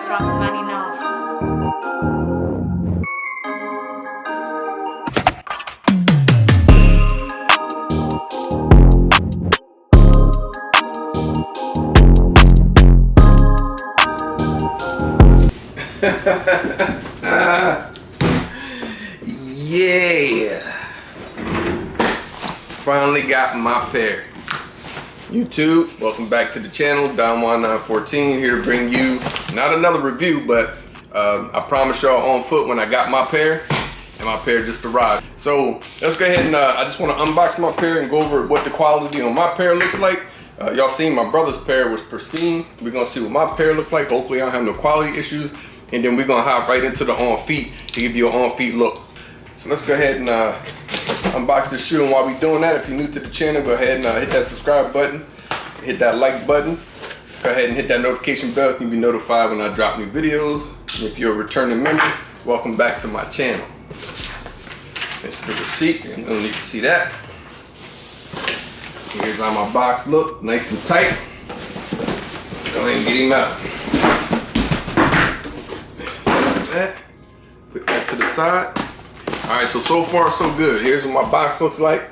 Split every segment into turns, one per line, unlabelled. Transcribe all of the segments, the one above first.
Yeah, finally got my pair. YouTube, welcome back to the channel. Don1914 here to bring you not another review, but I promised y'all on foot when I got my pair, and my pair just arrived. So let's go ahead and I just want to unbox my pair and go over what the quality on my pair looks like. Y'all seen my brother's pair was pristine. We're gonna see what my pair looks like. Hopefully I don't have no quality issues. And then we're gonna hop right into the on feet to give you an on feet look. So let's go ahead and unbox this shoe. And while we're doing that, if you're new to the channel, go ahead and hit that subscribe button, hit that like button, go ahead and hit that notification bell. You can be notified when I drop new videos. And if you're a returning member, welcome back to my channel. This is the receipt. You don't need to see that. Here's how my box look, nice and tight. Let's go ahead and get him out. Put that to the side. All right, so far so good. Here's what my box looks like.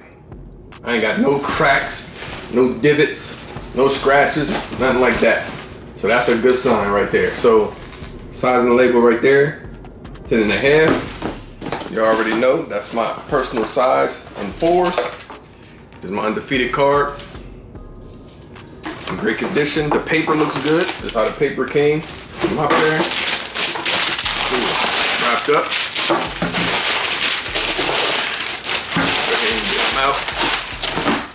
I ain't got no cracks, no divots, no scratches, nothing like that. So that's a good sign right there. So size and label right there, 10.5. You already know that's my personal size in 4s. This is my undefeated card. In great condition. The paper looks good. That's how the paper came from my pair. Wrapped up. Go ahead and get them out.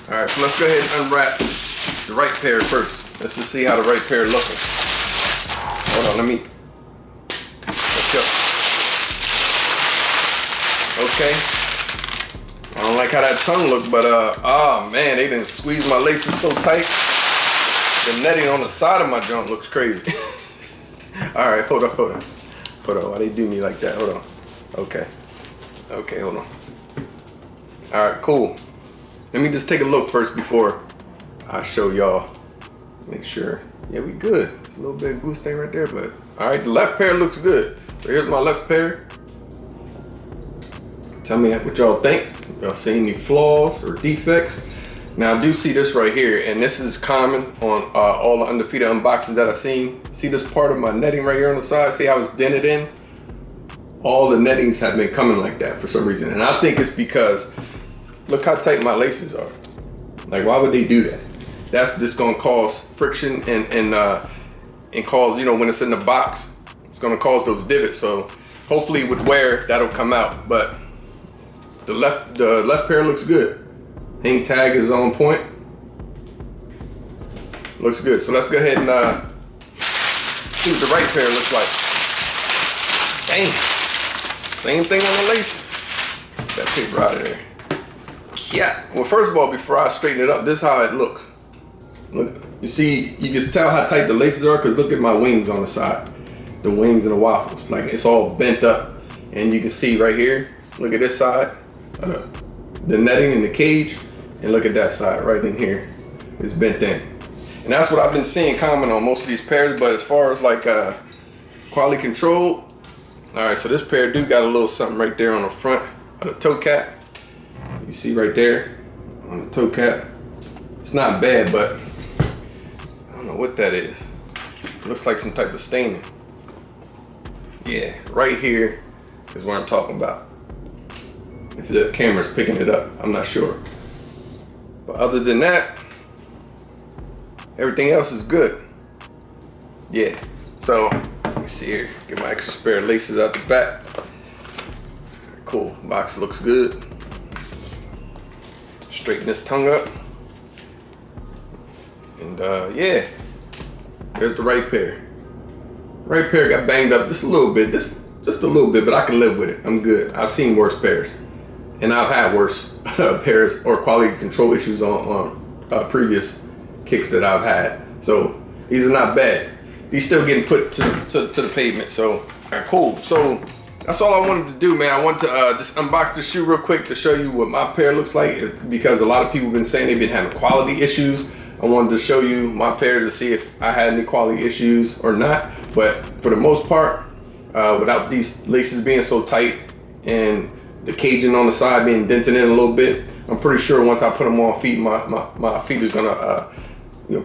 All right, so let's go ahead and unwrap the right pair first. Let's just see how the right pair is looking. Hold on, let's go. Okay. I don't like how that tongue looked, but oh man, they didn't squeeze my laces so tight. The netting on the side of my jump looks crazy. All right, hold on. Why they do me like that? Hold on. Okay, hold on. All right, cool. Let me just take a look first before I show y'all. Make sure. Yeah, we good. There's a little bit of glue stain right there, but all right, the left pair looks good. So here's my left pair. Tell me what y'all think. Y'all see any flaws or defects? Now I do see this right here, and this is common on all the undefeated unboxings that I've seen. See this part of my netting right here on the side? See how it's dented in? All the nettings have been coming like that for some reason. And I think it's because, look how tight my laces are. Like, why would they do that? That's just gonna cause friction and cause, you know, when it's in the box, it's gonna cause those divots. So hopefully with wear, that'll come out. But the left pair looks good. Hang tag is on point. Looks good. So let's go ahead and see what the right pair looks like. Dang. Same thing on the laces. Get that paper out of there. Yeah. Well, first of all, before I straighten it up, this is how it looks. Look, you see, you can tell how tight the laces are because look at my wings on the side. The wings and the waffles. Like, it's all bent up. And you can see right here, look at this side. The netting in the cage. And look at that side right in here. It's bent in. And that's what I've been seeing common on most of these pairs. But as far as like quality control, all right, so this pair do got a little something right there on the front of the toe cap. You see right there on the toe cap. It's not bad, but I don't know what that is. It looks like some type of staining. Yeah, right here is what I'm talking about. If the camera's picking it up, I'm not sure. But other than that, everything else is good. Yeah, so let me see here. Get my extra spare of laces out the back. Cool, box looks good. Straighten this tongue up. And yeah, there's the right pair. Right pair got banged up just a little bit, just a little bit, but I can live with it. I'm good. I've seen worse pairs. And I've had worse pairs or quality control issues on previous kicks that I've had. So these are not bad. These still getting put to the pavement. So all right, cool. So that's all I wanted to do, man. I wanted to just unbox the shoe real quick to show you what my pair looks like, because a lot of people have been saying they've been having quality issues. I wanted to show you my pair to see if I had any quality issues or not. But for the most part, without these laces being so tight and the caging on the side being dented in a little bit, I'm pretty sure once I put them on feet, my feet is gonna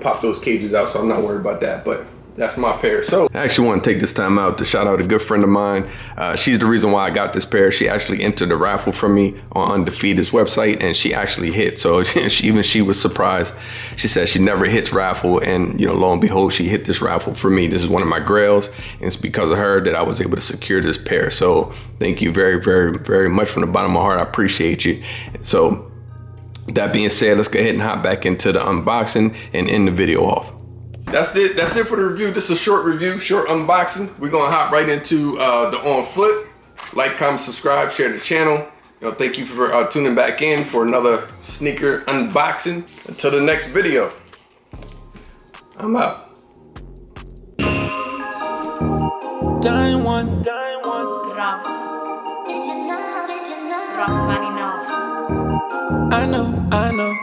pop those cages out, so I'm not worried about that. But that's my pair. So I actually want to take this time out to shout out a good friend of mine. She's the reason why I got this pair. She actually entered a raffle for me on Undefeated's website, and she actually hit. So she was surprised. She said she never hits raffle, and lo and behold, she hit this raffle for me. This is one of my Grails, and it's because of her that I was able to secure this pair. So thank you very, very, very much from the bottom of my heart. I appreciate you. So that being said, let's go ahead and hop back into the unboxing and end the video off. That's it for the review. This is a short review, short unboxing. We're gonna hop right into the on foot. Like, comment, subscribe, share the channel. Thank you for tuning back in for another sneaker unboxing. Until the next video, I'm out.
Dying one.
Rock money enough.
I know.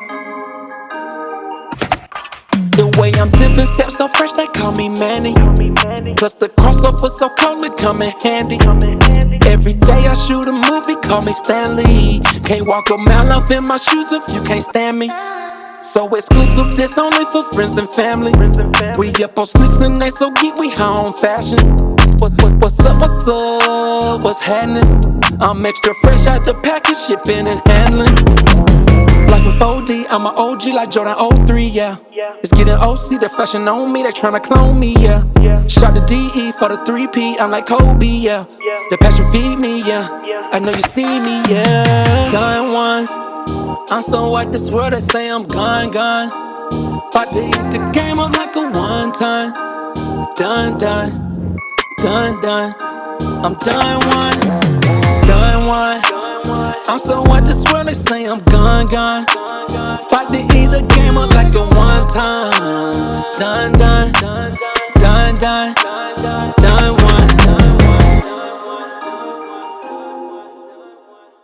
The way I'm dipping steps so fresh, they call me Manny. Plus the crossover so cold, it come in handy. Every day I shoot a movie, call me Stanley. Can't walk a mile off in my shoes if you can't stand me. So exclusive, this only for friends and family. We up on sneaks and they so geek, we high on fashion. What's up, what's happening? I'm extra fresh out the package, shipping and handling. Life of 4D, I'm an OG like Jordan 03, yeah. It's getting OC, the fashion on me, they tryna clone me, yeah. Shot the DE for the 3P, I'm like Kobe, yeah. The passion feed me, yeah. I know you see me, yeah. Done one. I'm so white, this world, they say I'm gone. About to eat the game up like a one time. Done. I'm done one. I'm so white, this world, they say I'm gone. About to eat the game up like a one time. Done.